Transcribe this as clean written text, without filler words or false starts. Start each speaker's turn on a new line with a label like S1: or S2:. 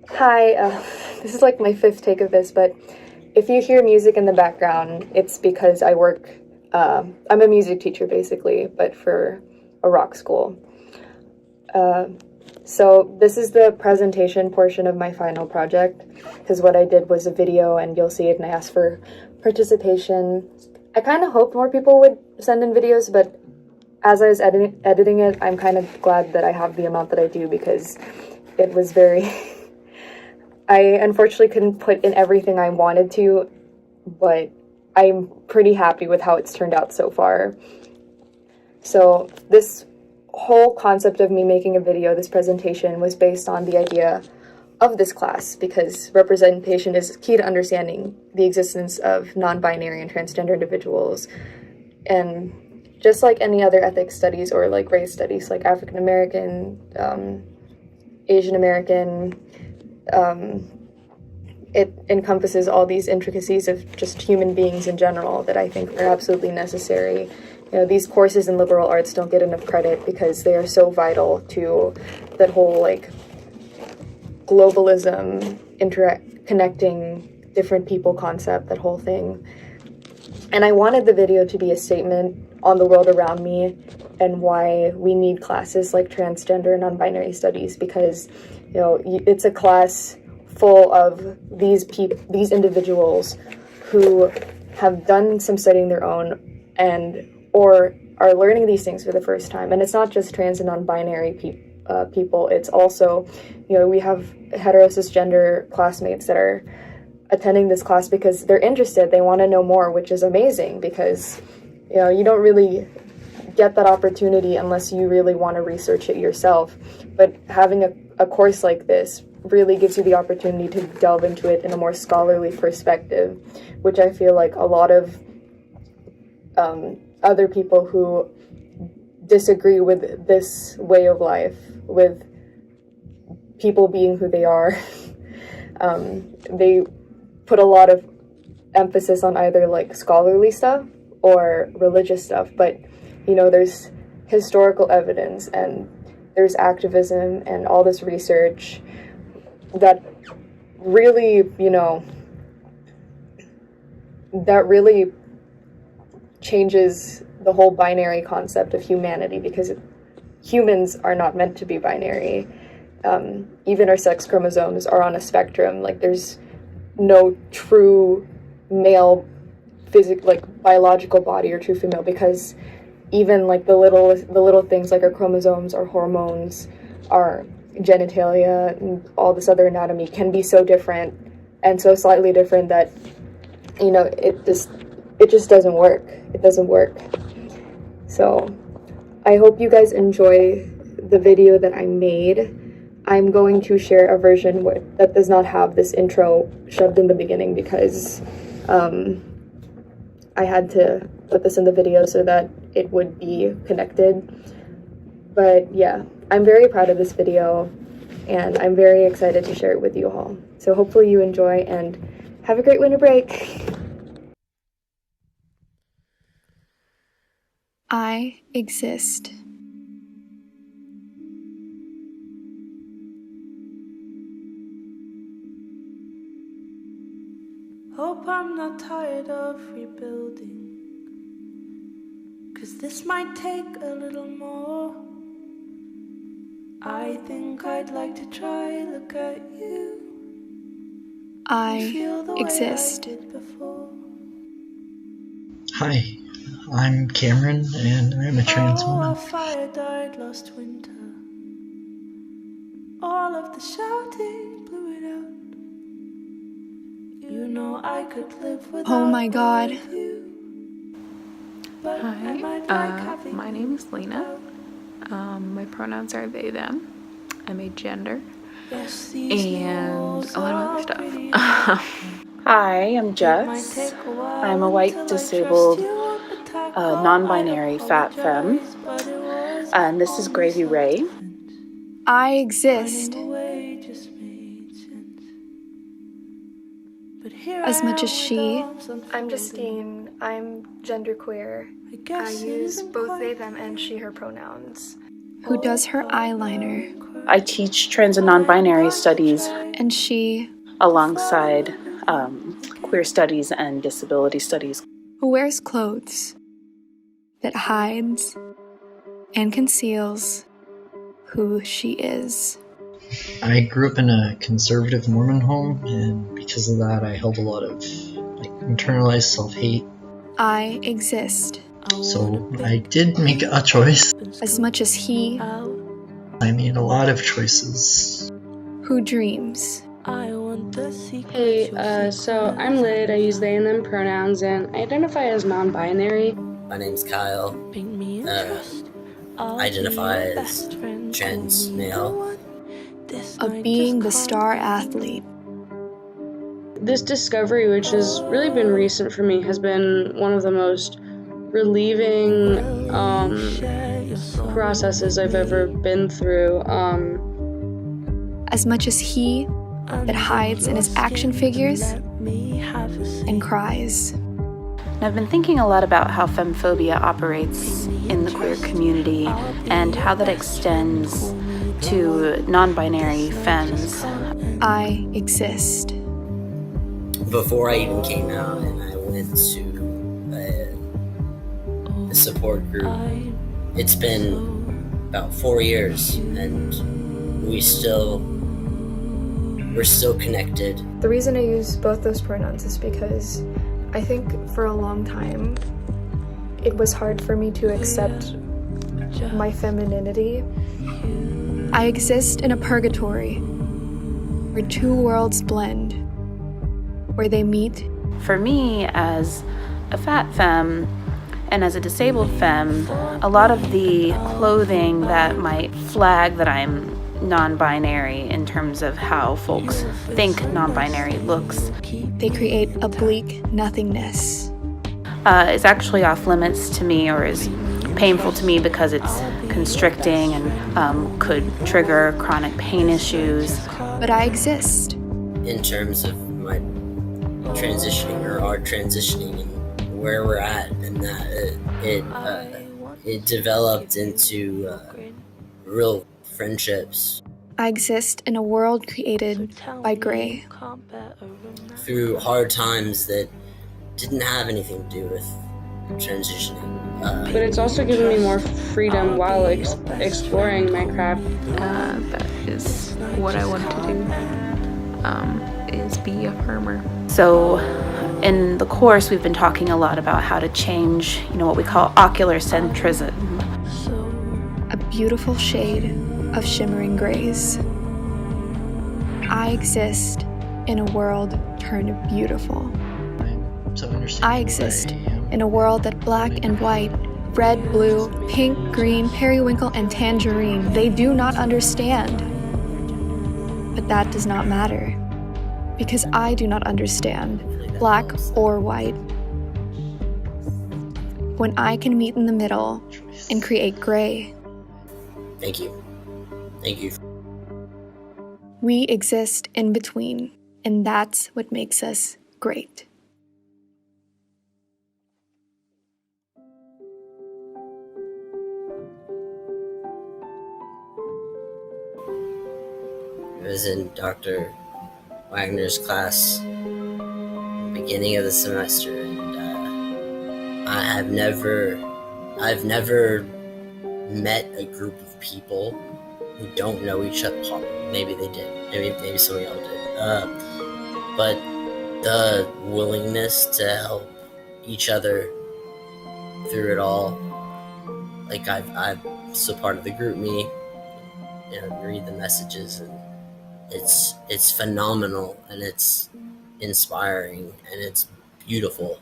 S1: Hi, this is like my fifth take of this, but if you hear music in the background, it's because I'm a music teacher basically, but for a rock school. Uh, so this is the presentation portion of my final project, because what I did was a video and you'll see it, and I asked for participation. I kind of hoped more people would send in videos, but as I was editing it, I'm kind of glad that I have the amount that I do because it was very I unfortunately couldn't put in everything I wanted to, but I'm pretty happy with how it's turned out so far. So this whole concept of me making a video, this presentation, was based on the idea of this class because representation is key to understanding the existence of non-binary and transgender individuals. And just like any other ethics studies or like race studies, like African American, Asian American, it encompasses all these intricacies of just human beings in general that I think are absolutely necessary. You know, these courses in liberal arts don't get enough credit because they are so vital to that whole like globalism, connecting different people concept, that whole thing. And I wanted the video to be a statement on the world around me and why we need classes like transgender and non-binary studies because, you know, it's a class full of these individuals who have done some studying their own and or are learning these things for the first time. And it's not just trans and non-binary people. It's also, you know, we have cisgender classmates that are attending this class because they're interested. They want to know more, which is amazing because, you know, you don't really get that opportunity unless you really want to research it yourself. But having a course like this really gives you the opportunity to delve into it in a more scholarly perspective, which I feel like a lot of other people who disagree with this way of life, with people being who they are, they put a lot of emphasis on either like scholarly stuff or religious stuff, but you know, there's historical evidence and there's activism and all this research that really, you know, that really changes the whole binary concept of humanity because humans are not meant to be binary. Even our sex chromosomes are on a spectrum. Like there's no true male biological body or true female because even like the little things like our chromosomes, our hormones, our genitalia, and all this other anatomy can be so different and so slightly different that, you know, it just doesn't work. It doesn't work. So I hope you guys enjoy the video that I made. I'm going to share a version that does not have this intro shoved in the beginning because I had to put this in the video so that it would be connected. But yeah, I'm very proud of this video and I'm very excited to share it with you all. So hopefully you enjoy and have a great winter break.
S2: I exist.
S3: Hope I'm not tired of rebuilding, 'cause this might take a little more. I think I'd like to try, look at you.
S2: I exist.
S4: Hi, I'm Cameron, and I'm a trans woman.
S3: Our fire died last winter. All of the shouting blew it out. You know I could live without.
S2: Oh my God.
S5: Hi, my name is Lena. My pronouns are they, them. I'm a gender. And a lot of other stuff.
S6: Hi, I'm Jess. I'm a white, disabled, non-binary fat femme. And this is Gravy Ray.
S2: I exist. As much as she.
S1: I'm Justine. I'm genderqueer. I use both they, them, and she, her pronouns.
S2: who does her eyeliner,
S6: I teach trans and non-binary studies
S2: and she,
S6: alongside queer studies and disability studies.
S2: who wears clothes that hides and conceals who she is.
S4: I grew up in a conservative Mormon home, and because of that, I held a lot of internalized self-hate.
S2: I exist
S4: So I did make a choice.
S2: as much as he
S4: I made a lot of choices.
S2: who dreams.
S7: Hey, so I'm Lid, I use they and them pronouns, and I identify as non-binary.
S8: My name's Kyle. I identify as trans male.
S2: Of being the star athlete.
S7: This discovery, which has really been recent for me, has been one of the most relieving processes I've ever been through.
S2: As much as he that hides in his action figures and cries.
S6: And I've been thinking a lot about how femphobia operates in the queer community and how that extends to non-binary femmes.
S2: I exist.
S8: Before I even came out and I went to a support group, it's been about 4 years and we're still connected.
S1: The reason I use both those pronouns is because I think for a long time it was hard for me to accept my femininity.
S2: I exist in a purgatory where two worlds blend, where they meet.
S6: For me, as a fat femme and as a disabled femme, a lot of the clothing that might flag that I'm non-binary in terms of how folks think non-binary looks
S2: They create a bleak nothingness.
S6: is actually off limits to me, or is painful to me because it's constricting and could trigger chronic pain issues.
S2: But I exist.
S8: In terms of my transitioning or our transitioning and where we're at, and that it developed into real friendships
S2: I exist in a world created by gray.
S8: through hard times that didn't have anything to do with transitioning.
S7: But it's also given me more freedom while exploring my craft.
S5: That is what I want to do, is be a farmer.
S6: So in the course, we've been talking a lot about how to change, what we call ocular centrism.
S2: A beautiful shade of shimmering grays. I exist in a world turned beautiful.
S4: I'm so understanding.
S2: I exist in a world that black and white, red, blue, pink, green, periwinkle, and tangerine, they do not understand. But that does not matter, because I do not understand black or white. When I can meet in the middle and create gray,
S8: Thank you. Thank you.
S2: we exist in between, and that's what makes us great.
S8: I was in Dr. Wagner's class beginning of the semester, and I've never met a group of people who don't know each other. Maybe they did. Maybe some of y'all did. But the willingness to help each other through it all. Like I'm still part of the group me. Read the messages, and it's phenomenal, and it's inspiring, and it's beautiful.